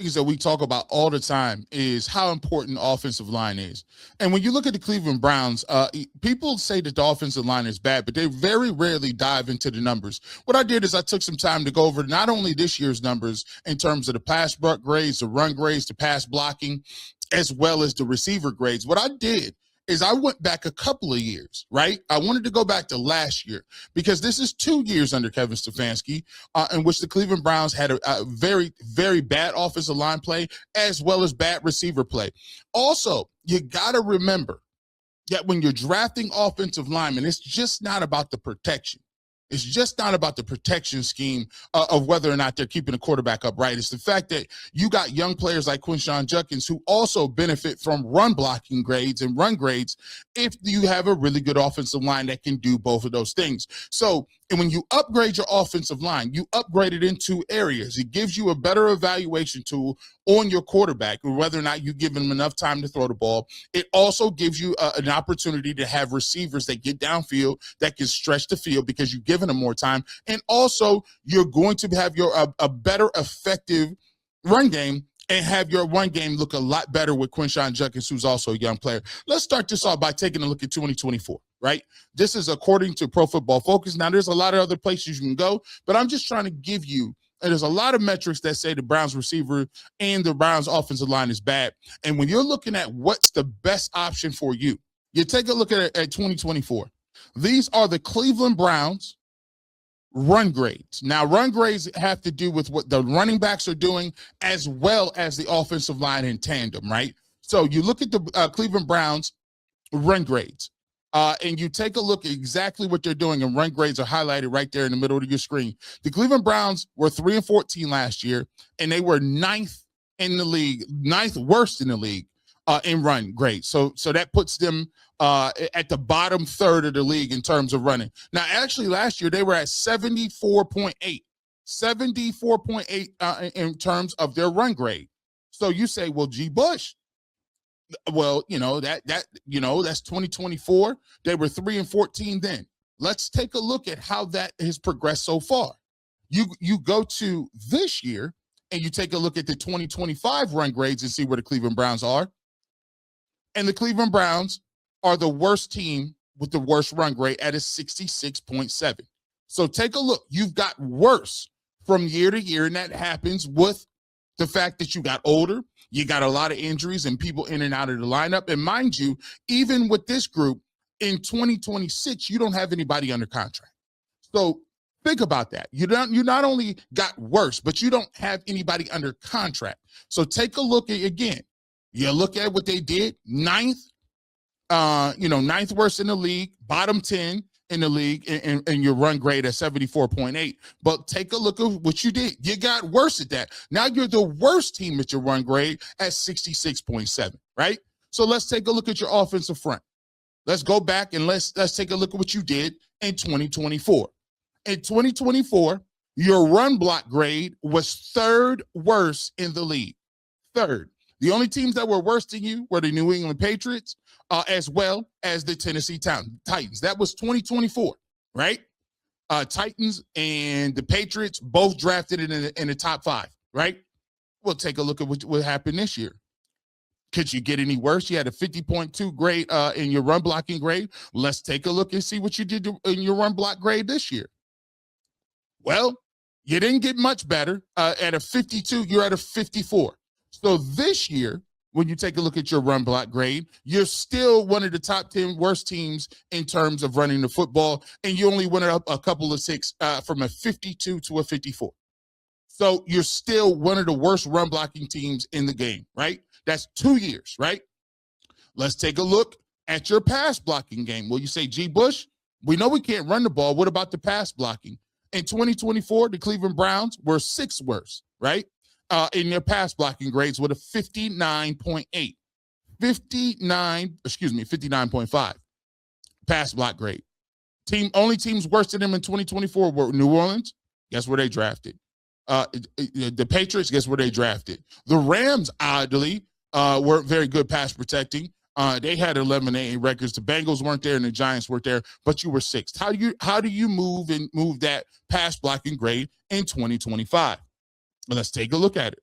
things that we talk about all the time is how important offensive line is. And when you look at the Cleveland Browns, people say that the offensive line is bad, but they very rarely dive into the numbers. What I did is I took some time to go over not only this year's numbers in terms of the pass grades, the run grades, the pass blocking, as well as the receiver grades. What I did is I went back a couple of years, right? I wanted to go back to last year because this is 2 years under Kevin Stefanski, in which the Cleveland Browns had a very, very bad offensive line play as well as bad receiver play. Also, you got to remember that when you're drafting offensive linemen, it's just not about the protection. It's just not about the protection scheme of whether or not they're keeping the quarterback upright. It's the fact that you got young players like Quinshon Judkins who also benefit from run blocking grades and run grades if you have a really good offensive line that can do both of those things. So, and when you upgrade your offensive line, you upgrade it in 2 areas. It gives you a better evaluation tool on your quarterback, whether or not you give him enough time to throw the ball. It also gives you an opportunity to have receivers that get downfield, that can stretch the field because you've given them more time. And also, you're going to have a better effective run game and have your run game look a lot better with Quinshon Judkins, who's also a young player. Let's start this off by taking a look at 2024, right? This is according to Pro Football Focus. Now, there's a lot of other places you can go, but I'm just trying to give you, and there's a lot of metrics that say the Browns receiver and the Browns offensive line is bad. And when you're looking at what's the best option for you, you take a look at 2024. These are the Cleveland Browns run grades. Now, run grades have to do with what the running backs are doing as well as the offensive line in tandem, right? So you look at the Cleveland Browns run grades, and you take a look at exactly what they're doing, and run grades are highlighted right there in the middle of your screen. The Cleveland Browns were 3-14 last year, and they were ninth in the league, ninth worst in the league in run grades. So that puts them at the bottom third of the league in terms of running. Now, actually, last year they were at 74.8 in terms of their run grade. So you say, well, G. Bush. Well, that's 2024. They were 3-14 then. Let's take a look at how that has progressed so far. You go to this year and you take a look at the 2025 run grades and see where the Cleveland Browns are. And the Cleveland Browns are the worst team with the worst run grade at a 66.7. So take a look. You've got worse from year to year, and that happens with the fact that you got older, you got a lot of injuries and people in and out of the lineup. And mind you, even with this group, in 2026, you don't have anybody under contract. So think about that. You not only got worse, but you don't have anybody under contract. So take a look at, again, you look at what they did, ninth worst in the league, bottom 10 in the league, and your run grade at 74.8. But take a look at what you did. You got worse at that. Now you're the worst team at your run grade at 66.7, right? So let's take a look at your offensive front. Let's go back and let's take a look at what you did in 2024. In 2024, your run block grade was third worst in the league. Third. The only teams that were worse than you were the New England Patriots, as well as the Tennessee Titans. That was 2024, right? Titans and the Patriots both drafted in the top 5, right? We'll take a look at what happened this year. Could you get any worse? You had a 50.2 grade in your run blocking grade. Let's take a look and see what you did in your run block grade this year. Well, you didn't get much better. At a 52, you're at a 54. So this year, when you take a look at your run block grade, you're still one of the top 10 worst teams in terms of running the football, and you only went up a couple of 6 from a 52 to a 54. So you're still one of the worst run blocking teams in the game, right? That's 2 years, right? Let's take a look at your pass blocking game. Well, you say, G. Bush, we know we can't run the ball. What about the pass blocking? In 2024, the Cleveland Browns were 6th worst, right? In their pass blocking grades with a 59.8, 59.5 pass block grade. Only teams worse than them in 2024 were New Orleans. Guess where they drafted? The Patriots, guess where they drafted? The Rams, oddly, weren't very good pass protecting. They had 11-8 records. The Bengals weren't there and the Giants weren't there, but you were 6th. How do you move that pass blocking grade in 2025? Let's take a look at it.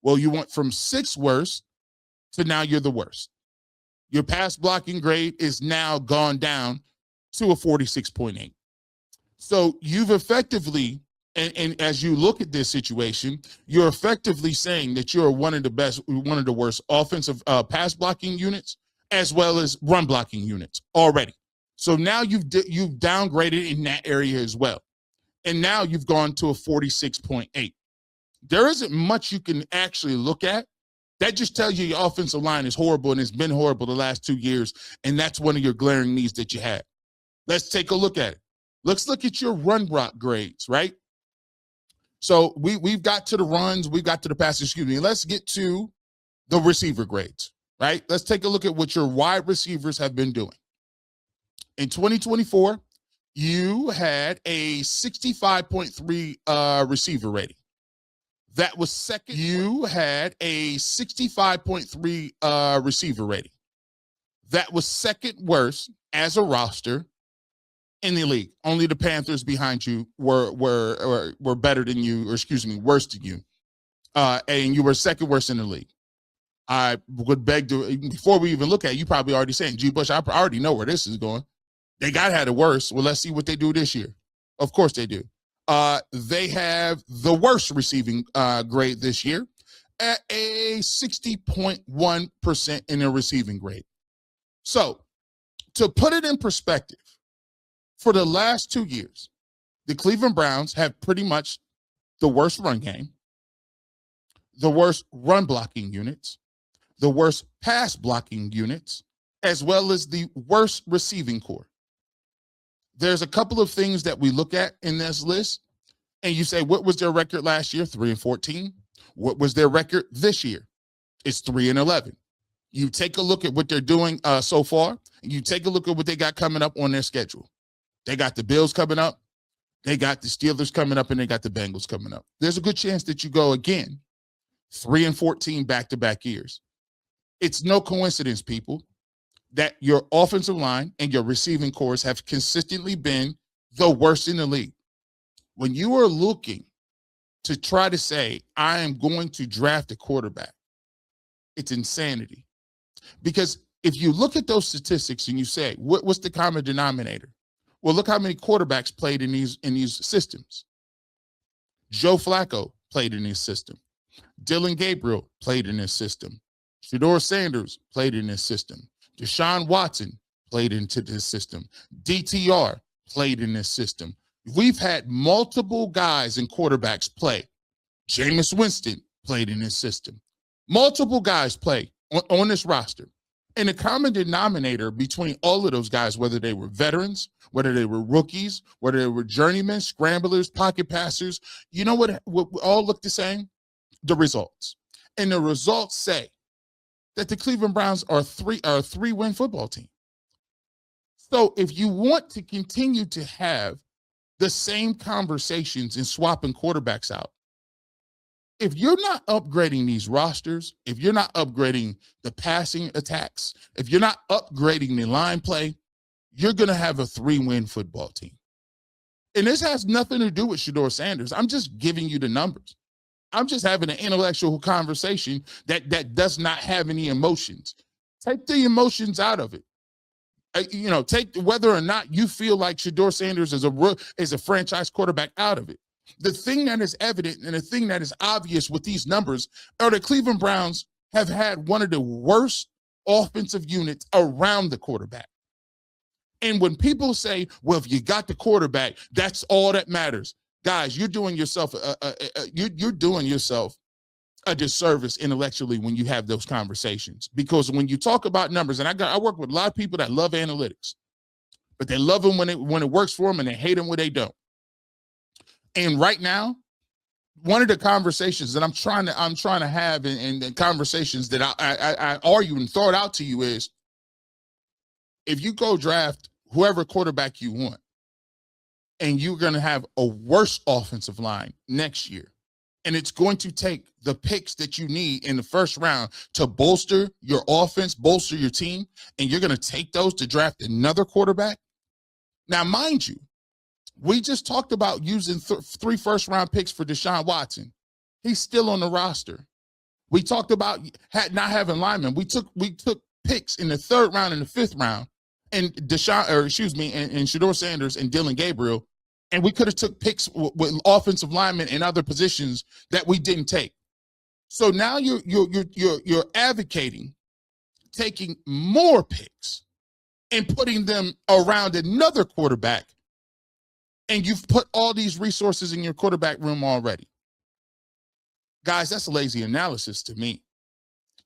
Well, you went from sixth worst to now you're the worst. Your pass blocking grade is now gone down to a 46.8. So you've effectively, and as you look at this situation, you're effectively saying that you're one of the worst offensive pass blocking units, as well as run blocking units already. So now you've downgraded in that area as well. And now you've gone to a 46.8. There isn't much you can actually look at. That just tells you your offensive line is horrible, and it's been horrible the last 2 years, and that's one of your glaring needs that you have. Let's take a look at it. Let's look at your run block grades, right? So we've got to the runs, we've got to the passes, excuse me. Let's get to the receiver grades, right? Let's take a look at what your wide receivers have been doing. In 2024, you had a 65.3 receiver rating. That was second. You had a 65.3 receiver rating. That was second worst as a roster in the league. Only the Panthers behind you were better than you, or excuse me, worse than you. And you were second worst in the league. I would beg to, before we even look at it, you probably already saying, G. Bush, I already know where this is going. They got had it worse. Well, let's see what they do this year. Of course they do. They have the worst receiving grade this year at a 60.1% in their receiving grade. So to put it in perspective, for the last 2 years, the Cleveland Browns have pretty much the worst run game, the worst run blocking units, the worst pass blocking units, as well as the worst receiving core. There's a couple of things that we look at in this list, and you say, what was their record last year? 3-14. What was their record this year? It's 3-11. You take a look at what they're doing so far, and you take a look at what they got coming up on their schedule. They got the Bills coming up, they got the Steelers coming up, and they got the Bengals coming up. There's a good chance that you go again 3-14 back-to-back years. It's no coincidence, people, that your offensive line and your receiving cores have consistently been the worst in the league. When you are looking to try to say, I am going to draft a quarterback, it's insanity. Because if you look at those statistics and you say, what's the common denominator? Well, look how many quarterbacks played in these systems. Joe Flacco played in his system. Dylan Gabriel played in his system. Shedeur Sanders played in his system. Deshaun Watson played into this system. DTR played in this system. We've had multiple guys and quarterbacks play. Jameis Winston played in this system. Multiple guys play on this roster. And the common denominator between all of those guys, whether they were veterans, whether they were rookies, whether they were journeymen, scramblers, pocket passers, you know what all look the same? The results. And the results say that the Cleveland Browns are a 3-win football team. So if you want to continue to have the same conversations and swapping quarterbacks out, if you're not upgrading these rosters, if you're not upgrading the passing attacks, if you're not upgrading the line play, you're going to have a 3-win football team. And this has nothing to do with Shedeur Sanders. I'm just giving you the numbers. I'm just having an intellectual conversation that does not have any emotions. Take the emotions out of it. Take whether or not you feel like Shedeur Sanders is a franchise quarterback out of it. The thing that is evident and the thing that is obvious with these numbers are the Cleveland Browns have had one of the worst offensive units around the quarterback. And when people say, well, if you got the quarterback, that's all that matters. Guys, you're doing yourself a disservice intellectually when you have those conversations. Because when you talk about numbers, and I work with a lot of people that love analytics, but they love them when it works for them and they hate them when they don't. And right now, one of the conversations that I'm trying to have and conversations that I argue and throw it out to you is, if you go draft whoever quarterback you want, and you're going to have a worse offensive line next year, and it's going to take the picks that you need in the first round to bolster your offense, bolster your team, and you're going to take those to draft another quarterback. Now, mind you, we just talked about using 3 first-round picks for Deshaun Watson. He's still on the roster. We talked about not having linemen. We took picks in the 3rd round and the 5th round, and Shedeur Sanders and Dylan Gabriel, and we could have took picks with offensive linemen and other positions that we didn't take. So now you're advocating taking more picks and putting them around another quarterback, and you've put all these resources in your quarterback room already. Guys, that's a lazy analysis to me.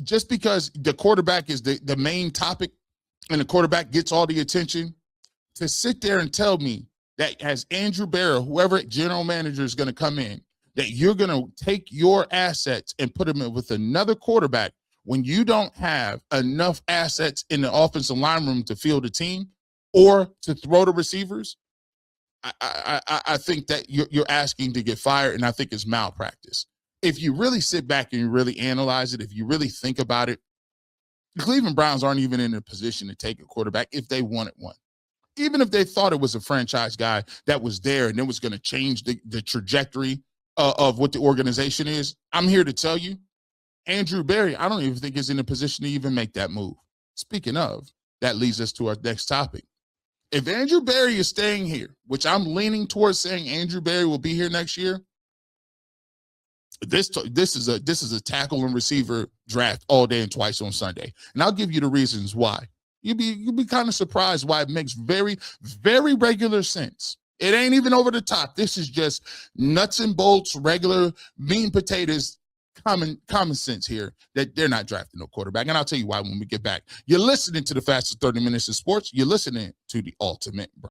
Just because the quarterback is the main topic and the quarterback gets all the attention, to sit there and tell me that as Andrew Berry, whoever general manager is going to come in, that you're going to take your assets and put them in with another quarterback when you don't have enough assets in the offensive line room to field a team or to throw the receivers, I think that you're asking to get fired, and I think it's malpractice. If you really sit back and you really analyze it, if you really think about it, the Cleveland Browns aren't even in a position to take a quarterback if they wanted one. Even if they thought it was a franchise guy that was there and it was going to change the trajectory of what the organization is, I'm here to tell you, Andrew Berry, I don't even think is in a position to even make that move. Speaking of, that leads us to our next topic. If Andrew Berry is staying here, which I'm leaning towards saying Andrew Berry will be here next year, this is a tackle and receiver draft all day and twice on Sunday. And I'll give you the reasons why. You'll be kind of surprised why it makes very, very regular sense. It ain't even over the top. This is just nuts and bolts, regular meat and potatoes, common sense here that they're not drafting no quarterback. And I'll tell you why when we get back. You're listening to the fastest 30 minutes of sports. You're listening to the Ultimate